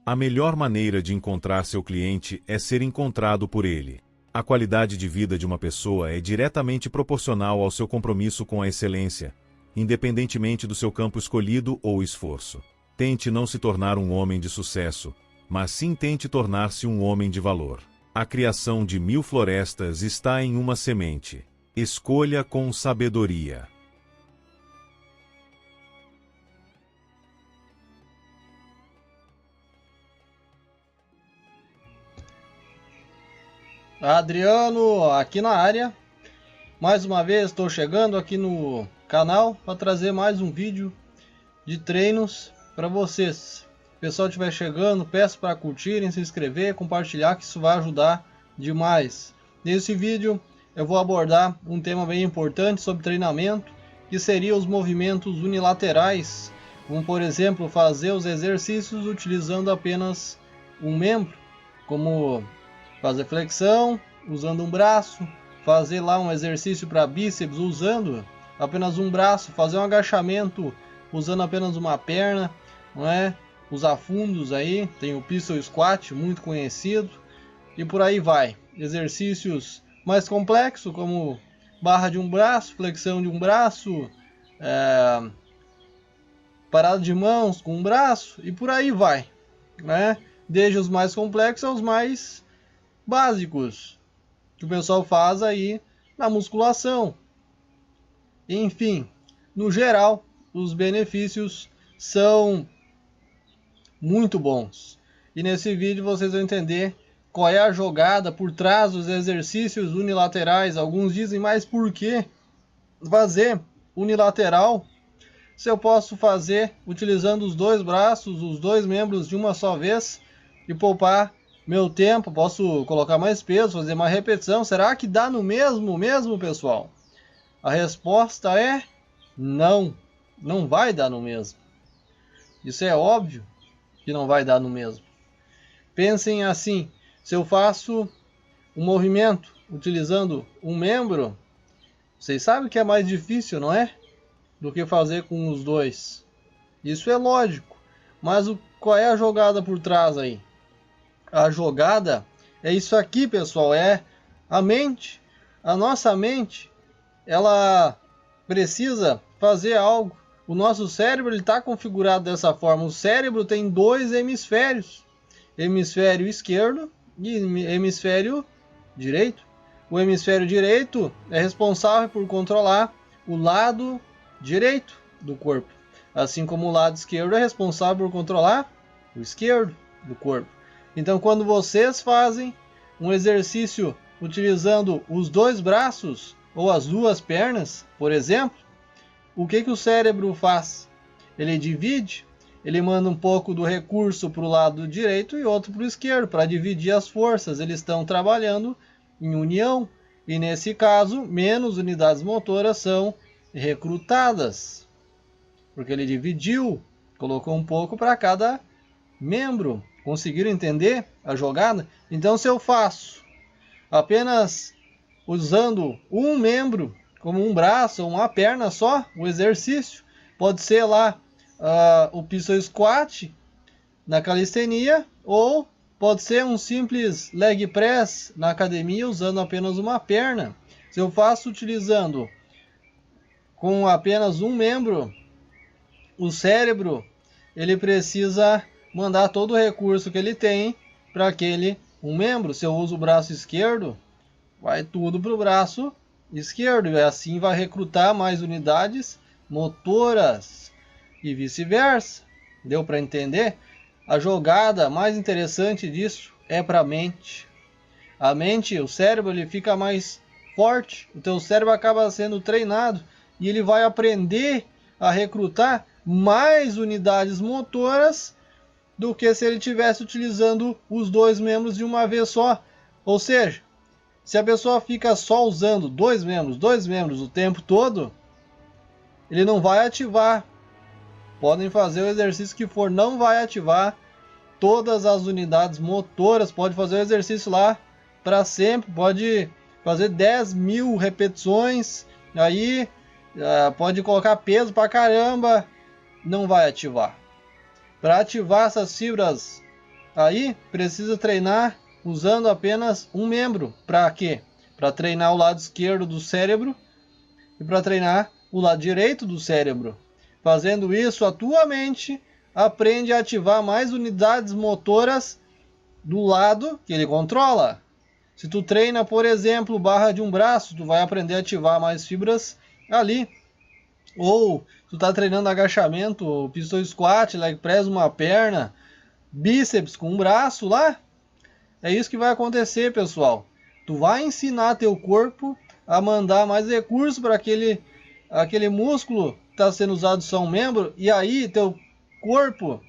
A melhor maneira de encontrar seu cliente é ser encontrado por ele. A qualidade de vida de uma pessoa é diretamente proporcional ao seu compromisso com a excelência, independentemente do seu campo escolhido ou esforço. Tente não se tornar um homem de sucesso, mas sim tente tornar-se um homem de valor. A criação de 1000 florestas está em uma semente. Escolha com sabedoria. Adriano, aqui na área. Mais uma vez estou chegando aqui no canal para trazer mais um vídeo de treinos para vocês. Se o pessoal estiver chegando, peço para curtirem, se inscrever, compartilhar, que isso vai ajudar demais. Nesse vídeo eu vou abordar um tema bem importante sobre treinamento, que seria os movimentos unilaterais, como por exemplo fazer os exercícios utilizando apenas um membro, como fazer flexão usando um braço, fazer lá um exercício para bíceps usando apenas um braço, fazer um agachamento usando apenas uma perna, não é? Os afundos aí, tem o pistol squat, muito conhecido, e por aí vai. Exercícios mais complexos, como barra de um braço, flexão de um braço, parada de mãos com um braço, e por aí vai, né? Desde os mais complexos aos mais básicos que o pessoal faz aí na musculação. Enfim, no geral, os benefícios são muito bons. E nesse vídeo vocês vão entender qual é a jogada por trás dos exercícios unilaterais. Alguns dizem, mas por que fazer unilateral se eu posso fazer utilizando os dois braços, os dois membros de uma só vez e poupar meu tempo, posso colocar mais peso, fazer mais repetição? Será que dá no mesmo, pessoal? A resposta é não, não vai dar no mesmo. Isso é óbvio que não vai dar no mesmo. Pensem assim, se eu faço um movimento utilizando um membro, vocês sabem que é mais difícil, não é? Do que fazer com os dois. Isso é lógico, mas qual é a jogada por trás aí? A jogada é isso aqui, pessoal, é a mente. A nossa mente, ela precisa fazer algo. O nosso cérebro está configurado dessa forma. O cérebro tem dois hemisférios, hemisfério esquerdo e hemisfério direito. O hemisfério direito é responsável por controlar o lado direito do corpo, assim como o lado esquerdo é responsável por controlar o esquerdo do corpo. Então, quando vocês fazem um exercício utilizando os dois braços ou as duas pernas, por exemplo, o que o cérebro faz? Ele divide, ele manda um pouco do recurso para o lado direito e outro para o esquerdo, para dividir as forças. Eles estão trabalhando em união e, nesse caso, menos unidades motoras são recrutadas, porque ele dividiu, colocou um pouco para cada membro. Conseguiram entender a jogada? Então, se eu faço apenas usando um membro, como um braço ou uma perna só, o exercício, pode ser lá o pistol squat na calistenia, ou pode ser um simples leg press na academia usando apenas uma perna. Se eu faço utilizando com apenas um membro, o cérebro ele precisa mandar todo o recurso que ele tem para aquele um membro. Se eu uso o braço esquerdo, vai tudo para o braço esquerdo, e assim vai recrutar mais unidades motoras e vice-versa. Deu para entender? A jogada mais interessante disso é para a mente. A mente, o cérebro, ele fica mais forte, o teu cérebro acaba sendo treinado e ele vai aprender a recrutar mais unidades motoras do que se ele estivesse utilizando os dois membros de uma vez só. Ou seja, se a pessoa fica só usando dois membros o tempo todo, ele não vai ativar. Podem fazer o exercício que for, não vai ativar todas as unidades motoras. Pode fazer o exercício lá para sempre, pode fazer 10.000 repetições, aí pode colocar peso para caramba, não vai ativar. Para ativar essas fibras aí precisa treinar usando apenas um membro. Para quê? Para treinar o lado esquerdo do cérebro e para treinar o lado direito do cérebro. Fazendo isso, a tua mente aprende a ativar mais unidades motoras do lado que ele controla. Se tu treina, por exemplo, barra de um braço, tu vai aprender a ativar mais fibras ali. Ou tu tá treinando agachamento, pistol squat, leg press, uma perna, bíceps com um braço lá. É isso que vai acontecer, pessoal. Tu vai ensinar teu corpo a mandar mais recursos para aquele músculo que está sendo usado só um membro. E aí teu corpo,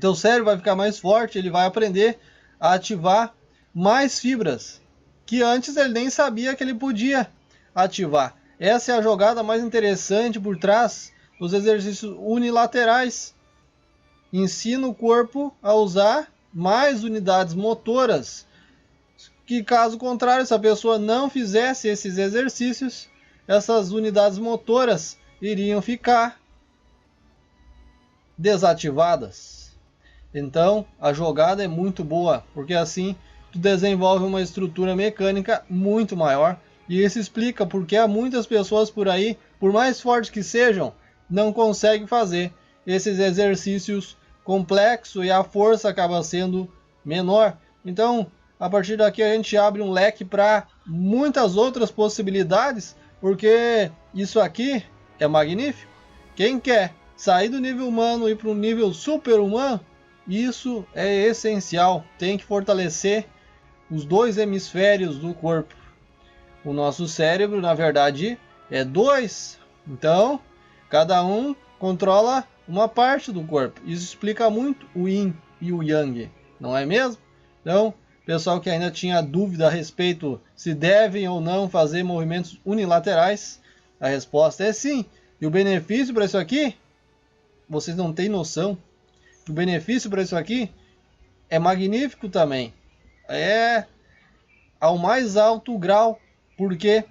teu cérebro vai ficar mais forte. Ele vai aprender a ativar mais fibras que antes ele nem sabia que ele podia ativar. Essa é a jogada mais interessante por trás dos exercícios unilaterais. Ensina o corpo a usar mais unidades motoras, que caso contrário, se a pessoa não fizesse esses exercícios, essas unidades motoras iriam ficar desativadas. Então, a jogada é muito boa, porque assim tu desenvolve uma estrutura mecânica muito maior. E isso explica porque há muitas pessoas por aí, por mais fortes que sejam, não conseguem fazer esses exercícios complexos e a força acaba sendo menor. Então, a partir daqui a gente abre um leque para muitas outras possibilidades, porque isso aqui é magnífico. Quem quer sair do nível humano e ir para um nível super-humano, isso é essencial. Tem que fortalecer os dois hemisférios do corpo. O nosso cérebro, na verdade, é dois. Então, cada um controla uma parte do corpo. Isso explica muito o Yin e o Yang, não é mesmo? Então, pessoal que ainda tinha dúvida a respeito se devem ou não fazer movimentos unilaterais, a resposta é sim. E o benefício para isso aqui, vocês não têm noção. O benefício para isso aqui é magnífico também. É ao mais alto grau, porque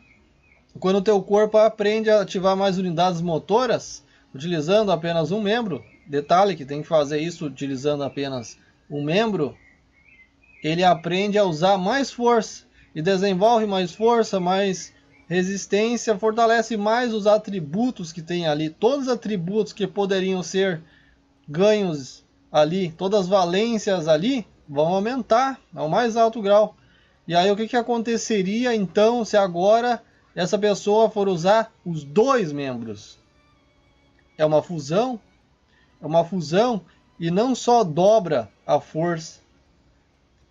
quando o teu corpo aprende a ativar mais unidades motoras, utilizando apenas um membro, detalhe que tem que fazer isso utilizando apenas um membro, ele aprende a usar mais força e desenvolve mais força, mais resistência, fortalece mais os atributos que tem ali. Todos os atributos que poderiam ser ganhos ali, todas as valências ali, vão aumentar ao mais alto grau. E aí o que aconteceria então se agora essa pessoa for usar os dois membros? É uma fusão e não só dobra a força,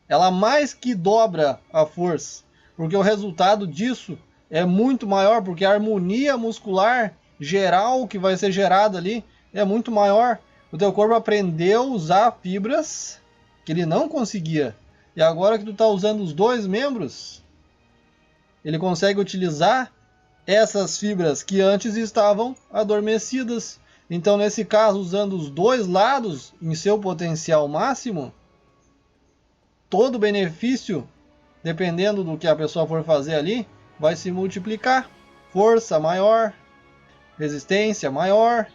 ela mais que dobra a força, porque o resultado disso é muito maior, porque a harmonia muscular geral que vai ser gerada ali é muito maior. O teu corpo aprendeu a usar fibras que ele não conseguia. E agora que tu está usando os dois membros, ele consegue utilizar essas fibras que antes estavam adormecidas. Então, nesse caso, usando os dois lados em seu potencial máximo, todo benefício, dependendo do que a pessoa for fazer ali, vai se multiplicar. Força maior, resistência maior,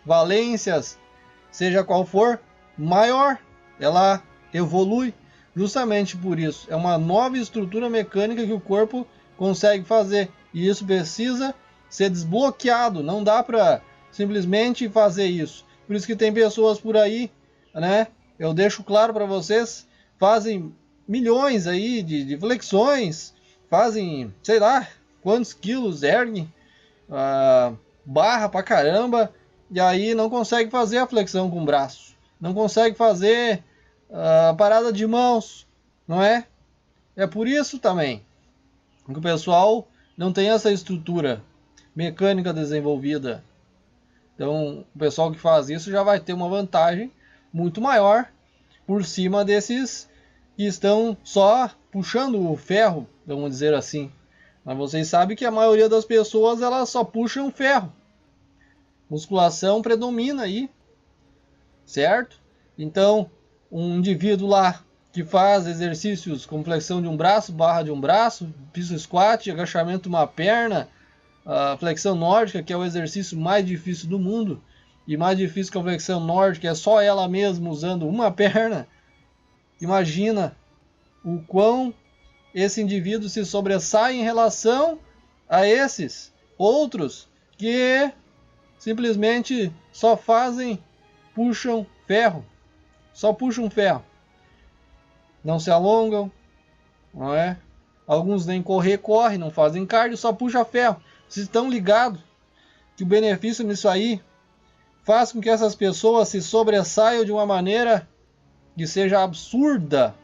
valências, seja qual for, maior. Ela evolui. Justamente por isso, é uma nova estrutura mecânica que o corpo consegue fazer. E isso precisa ser desbloqueado. Não dá para simplesmente fazer isso. Por isso que tem pessoas por aí, né? Eu deixo claro para vocês, fazem milhões aí de flexões, fazem, sei lá, quantos quilos erguem, barra pra caramba, e aí não consegue fazer a flexão com o braço. Não consegue fazer a parada de mãos, não é? É por isso também que o pessoal não tem essa estrutura mecânica desenvolvida. Então, o pessoal que faz isso já vai ter uma vantagem muito maior por cima desses que estão só puxando o ferro, vamos dizer assim. Mas vocês sabem que a maioria das pessoas elas só puxam ferro. Musculação predomina aí, certo? Então, um indivíduo lá que faz exercícios com flexão de um braço, barra de um braço, pistol squat, agachamento de uma perna, a flexão nórdica, que é o exercício mais difícil do mundo, e mais difícil que a flexão nórdica, é só ela mesma usando uma perna, Imagina o quão esse indivíduo se sobressai em relação a esses outros que simplesmente só puxam ferro. Só puxam ferro. Não se alongam, não é? Alguns nem correm, não fazem cardio, só puxa ferro. Vocês estão ligados que o benefício nisso aí faz com que essas pessoas se sobressaiam de uma maneira que seja absurda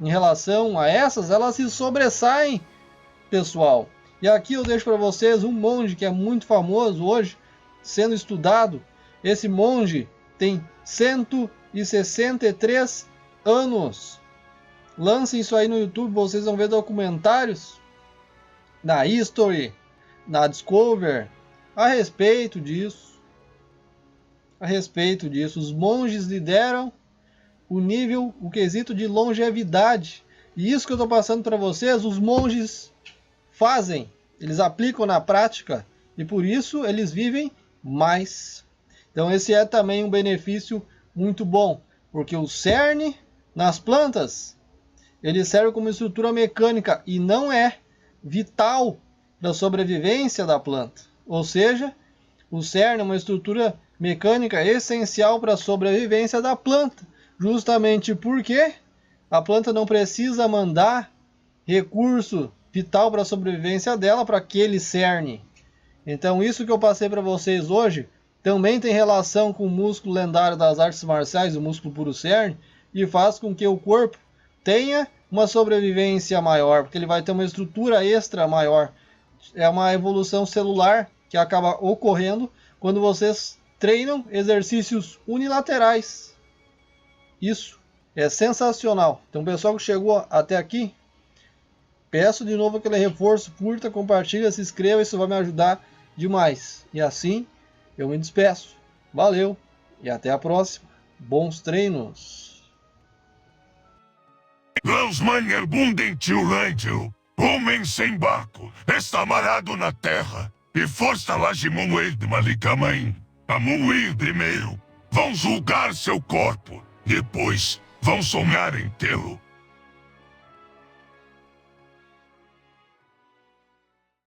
em relação a essas, elas se sobressaem, pessoal. E aqui eu deixo para vocês um monge que é muito famoso hoje, sendo estudado. Esse monge tem 163 anos. Lancem isso aí no YouTube, vocês vão ver documentários na History, na Discover, a respeito disso. Os monges lideram o quesito de longevidade. E isso que eu estou passando para vocês, os monges fazem, eles aplicam na prática e por isso eles vivem mais. Então esse é também um benefício muito bom, porque o cerne nas plantas, ele serve como estrutura mecânica e não é vital para a sobrevivência da planta. Ou seja, o cerne é uma estrutura mecânica essencial para a sobrevivência da planta. Justamente porque a planta não precisa mandar recurso vital para a sobrevivência dela para aquele cerne. Então isso que eu passei para vocês hoje também tem relação com o músculo lendário das artes marciais, o músculo puro cerne, e faz com que o corpo tenha uma sobrevivência maior, porque ele vai ter uma estrutura extra maior. É uma evolução celular que acaba ocorrendo quando vocês treinam exercícios unilaterais. Isso é sensacional. Então, pessoal que chegou até aqui, peço de novo aquele reforço, curta, compartilha, se inscreva, isso vai me ajudar demais. E assim, eu me despeço. Valeu e até a próxima. Bons treinos! Homem sem barco, está amarrado na terra, e força lá de Momuir de Malicamain. A Momuir primeiro vão julgar seu corpo, depois vão sonhar em tê-lo.